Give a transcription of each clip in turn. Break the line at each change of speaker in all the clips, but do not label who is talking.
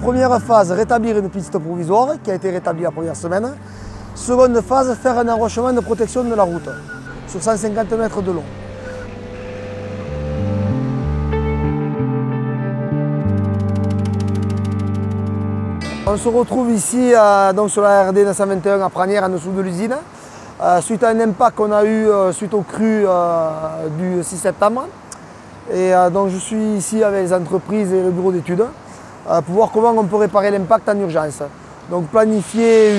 Première phase, rétablir une piste provisoire qui a été rétablie la première semaine. Seconde phase, faire un enrochement de protection de la route sur 150 mètres de long. On se retrouve ici donc sur la RD 921 à Pranières, en dessous de l'usine, suite à un impact qu'on a eu suite aux crues du 6 septembre. Et donc je suis ici avec les entreprises et le bureau d'études pour voir comment on peut réparer l'impact en urgence. Donc planifier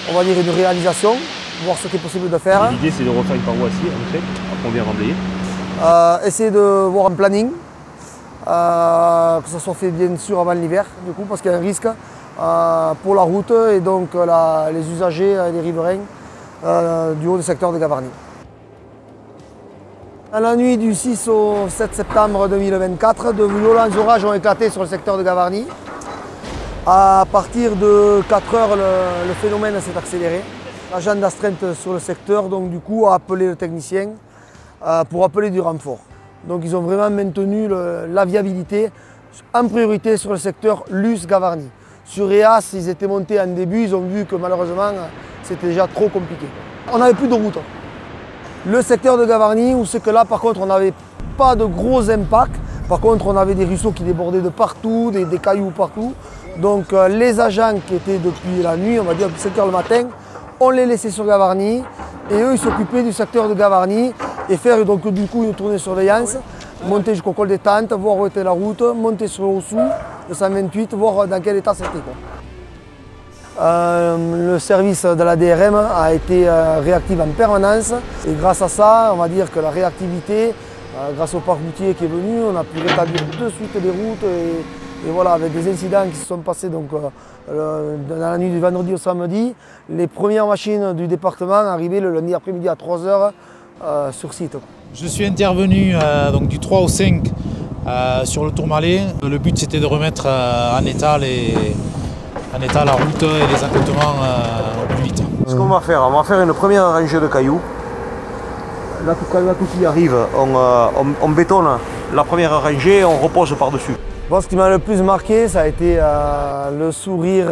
on va dire une réalisation, voir ce qui est possible de faire.
L'idée c'est de refaire une paroi acier en effet, après on vient remblayer.
Essayer de voir un planning, que ça soit fait bien sûr avant l'hiver, du coup, parce qu'il y a un risque pour la route et donc les usagers et les riverains du haut du secteur de Gavarnie. Dans la nuit du 6 au 7 septembre 2024, de violents orages ont éclaté sur le secteur de Gavarnie. À partir de 4 heures, le phénomène s'est accéléré. L'agent d'astreinte sur le secteur donc, du coup, a appelé le technicien pour appeler du renfort. Donc ils ont vraiment maintenu la viabilité en priorité sur le secteur Luz-Gavarnie. Sur EAS, ils étaient montés en début, ils ont vu que malheureusement c'était déjà trop compliqué. On n'avait plus de route. Le secteur de Gavarnie, où c'est que là par contre on n'avait pas de gros impacts. Par contre on avait des ruisseaux qui débordaient de partout, des cailloux partout. Donc les agents qui étaient depuis la nuit, on va dire depuis 7 h le matin, on les laissait sur Gavarnie et eux ils s'occupaient du secteur de Gavarnie et faire donc du coup une tournée de surveillance, monter jusqu'au col des Tentes, voir où était la route, monter sur le Rossou, le 128, voir dans quel état c'était. Le service de la DRM a été réactif en permanence et grâce à ça, on va dire que la réactivité, grâce au parc routier qui est venu, on a pu rétablir de suite les routes et voilà, avec des incidents qui se sont passés donc, dans la nuit du vendredi au samedi, les premières machines du département arrivaient le lundi après-midi à 3 h sur site.
Je suis intervenu donc, du 3 au 5 sur le Tourmalet. Le but c'était de remettre en état la route et les accotements au plus vite.
Ce qu'on va faire, on va faire une première rangée de cailloux. Là, quand tout qui arrive, on bétonne la première rangée et on repose par-dessus.
Bon, ce qui m'a le plus marqué, ça a été le sourire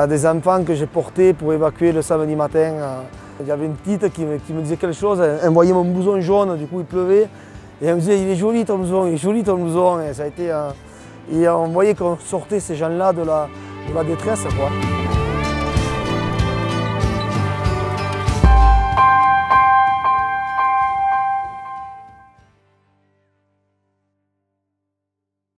des enfants que j'ai portés pour évacuer le samedi matin. Il y avait une petite qui me disait quelque chose, elle voyait mon blouson jaune, du coup il pleuvait. Et elle me disait, il est joli ton blouson, il est joli ton blouson. Et ça a été, et on voyait qu'on sortait ces gens-là de la détresse, quoi.